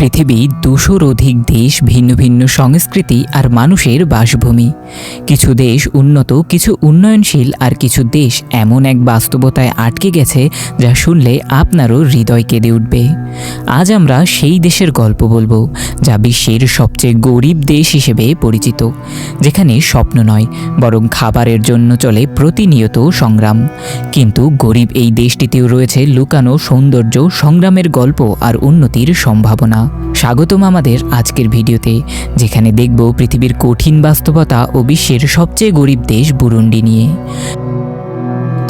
পৃথিবী ২০০-র অধিক দেশ, ভিন্ন ভিন্ন সংস্কৃতি আর মানুষের বাসভূমি। কিছু দেশ উন্নত, কিছু উন্নয়নশীল, আর কিছু দেশ এমন এক বাস্তবতায় আটকে গেছে যা শুনলে আপনারও হৃদয় কেঁদে উঠবে। আজ আমরা সেই দেশের গল্প বলবো যা বিশ্বের সবচেয়ে গরিব দেশ হিসেবে পরিচিত, যেখানে স্বপ্ন নয় বরং খাবারের জন্য চলে প্রতিনিয়ত সংগ্রাম। কিন্তু গরিব এই দেশটিতেও রয়েছে লুকানো সৌন্দর্য, সংগ্রামের গল্প আর উন্নতির সম্ভাবনা। স্বাগতম আমাদের আজকের ভিডিওতে, যেখানে দেখব পৃথিবীর কঠিন বাস্তবতা ও বিশ্বের সবচেয়ে গরিব দেশ বুরুন্ডি নিয়ে।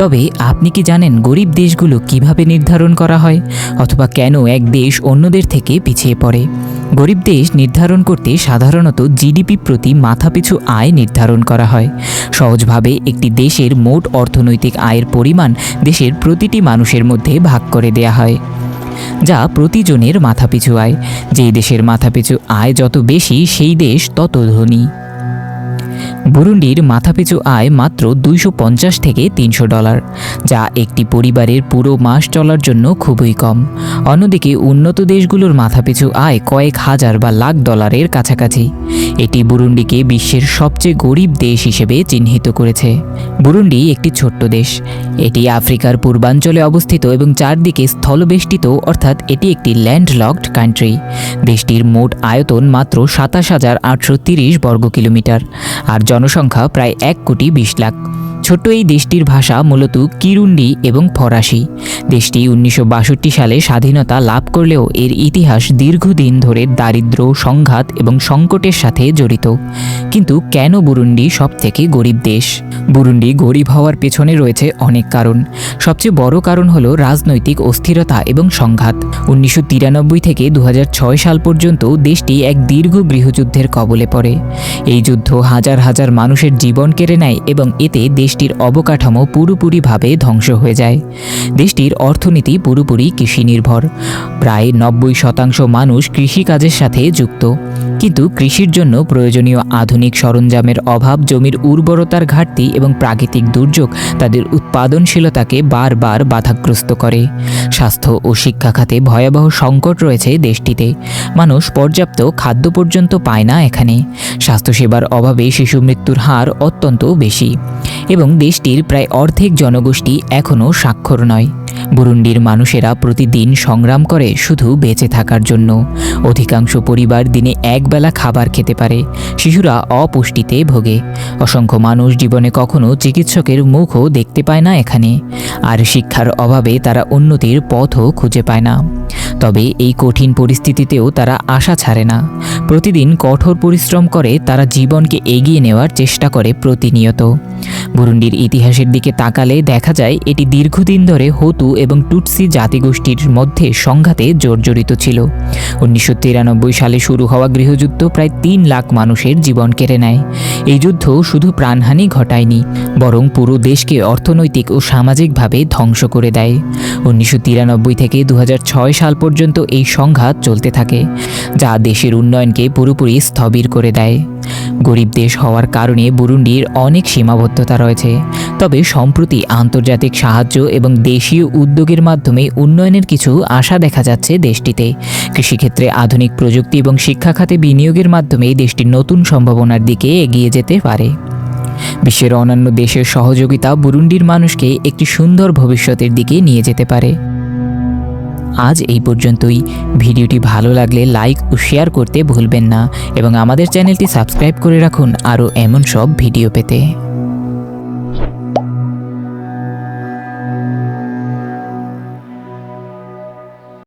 তবে আপনি কি জানেন গরিব দেশগুলো কিভাবে নির্ধারণ করা হয়, অথবা কেন এক দেশ অন্যদের থেকে পিছিয়ে পড়ে? গরিব দেশ নির্ধারণ করতে সাধারণত জিডিপি প্রতি মাথাপিছু আয় নির্ধারণ করা হয়। সহজভাবে একটি দেশের মোট অর্থনৈতিক আয়ের পরিমাণ দেশের প্রতিটি মানুষের মধ্যে ভাগ করে দেয়া হয়, যা প্রতিজনের মাথাপিছু আয়। যেই দেশের মাথাপিছু আয় যত বেশি, সেই দেশ তত ধনী। বুরুন্ডির মাথাপিছু আয় মাত্র $250 থেকে $300, যা একটি পরিবারের পুরো মাস চলার জন্য খুবই কম। অন্যদিকে উন্নত দেশগুলোর মাথাপিছু আয় কয়েক হাজার বা লাখ ডলারের কাছাকাছি। এটি বুরুন্ডিকে বিশ্বের সবচেয়ে গরিব দেশ হিসেবে চিহ্নিত করেছে। বুরুন্ডি একটি ছোট্ট দেশ। এটি আফ্রিকার পূর্বাঞ্চলে অবস্থিত এবং চারদিকে স্থলবেষ্টিত, অর্থাৎ এটি একটি ল্যান্ডলকড কান্ট্রি। দেশটির মোট আয়তন মাত্র 27,830 বর্গ কিলোমিটার, আর জনসংখ্যা প্রায় 1,20,00,000। ছোট্ট এই দেশটির ভাষা মূলত কিরুন্ডি এবং ফরাসি। দেশটি 1962 সালে স্বাধীনতা লাভ করলেও এর ইতিহাস দীর্ঘদিন ধরে দারিদ্র্য, সংঘাত এবং সংকটের সাথে জড়িত। কিন্তু কেন বুরুন্ডি সবথেকে গরিব দেশ? বুরুন্ডি গরিব হওয়ার পেছনে রয়েছে অনেক কারণ। সবচেয়ে বড় কারণ হলো রাজনৈতিক অস্থিরতা এবং সংঘাত। 1993 থেকে 2006 সাল পর্যন্ত দেশটি এক দীর্ঘ গৃহযুদ্ধের কবলে পড়ে। এই যুদ্ধ হাজার হাজার মানুষের জীবন কেড়ে নেয় এবং এতে দেশটির অবকাঠামো পুরোপুরিভাবে ধ্বংস হয়ে যায়। দেশটির অর্থনীতি পুরোপুরি কৃষি নির্ভর। প্রায় 90% মানুষ কৃষিকাজের সাথে যুক্ত। কিন্তু কৃষির জন্য প্রয়োজনীয় আধুনিক সরঞ্জামের অভাব, জমির উর্বরতার ঘাটতি এবং প্রাকৃতিক দুর্যোগ তাদের উৎপাদনশীলতাকে বারবার বাধাগ্রস্ত করে। স্বাস্থ্য ও শিক্ষা খাতে ভয়াবহ সংকট রয়েছে দেশটিতে। মানুষ পর্যাপ্ত খাদ্য পর্যন্ত পায় না এখানে। স্বাস্থ্যসেবার অভাবে শিশু মৃত্যুর হার অত্যন্ত বেশি এবং দেশটির প্রায় অর্ধেক জনগোষ্ঠী এখনও সাক্ষর নয়। বুরুন্ডির মানুষেরা প্রতিদিন সংগ্রাম করে শুধু বেঁচে থাকার জন্য। অধিকাংশ পরিবার দিনে একবেলা খাবার খেতে পারে। শিশুরা অপুষ্টিতে ভোগে। অসংখ্য মানুষ জীবনে কখনো চিকিৎসকের মুখও দেখতে পায় না এখানে। আর শিক্ষার অভাবে তারা উন্নতির পথও খুঁজে পায় না। তবে এই কঠিন পরিস্থিতিতেও তারা আশা ছাড়ে না। প্রতিদিন কঠোর পরিশ্রম করে তারা জীবনকে এগিয়ে নেওয়ার চেষ্টা করে প্রতিনিয়ত। বুরুন্ডির ইতিহাসের দিকে তাকালে দেখা যায় এটি দীর্ঘদিন ধরে হুতু এবং টুটসি জাতিগোষ্ঠীর মধ্যে সংঘাতে জর্জরিত ছিল। 1993 সালে শুরু হওয়া গৃহযুদ্ধ প্রায় 3 লাখ মানুষের জীবন কেড়ে নেয়। এই যুদ্ধ শুধু প্রাণহানি ঘটায়নি, বরং পুরো দেশকে অর্থনৈতিক ও সামাজিকভাবে ধ্বংস করে দেয়। 1993 থেকে 2006 সাল পর্যন্ত এই সংঘাত চলতে থাকে, যা দেশের উন্নয়নকে পুরোপুরি স্থবির করে দেয়। গরিব দেশ হওয়ার কারণে বুরুন্ডির অনেক সীমাবদ্ধতা রয়েছে। তবে সম্প্রতি আন্তর্জাতিক সাহায্য এবং দেশীয় উদ্যোগের মাধ্যমে উন্নয়নের কিছু আশা দেখা যাচ্ছে দেশটিতে। কৃষিক্ষেত্রে আধুনিক প্রযুক্তি এবং শিক্ষা খাতে বিনিয়োগের মাধ্যমে দেশটির নতুন সম্ভাবনার দিকে এগিয়ে যেতে পারে। বিশ্বের অন্যান্য দেশের সহযোগিতা বুরুন্ডির মানুষকে একটি সুন্দর ভবিষ্যতের দিকে নিয়ে যেতে পারে। আজ এই পর্যন্তই। ভিডিওটি ভালো লাগলে লাইক ও শেয়ার করতে ভুলবেন না এবং আমাদের চ্যানেলটি সাবস্ক্রাইব করে রাখুন আরও এমন সব ভিডিও পেতে।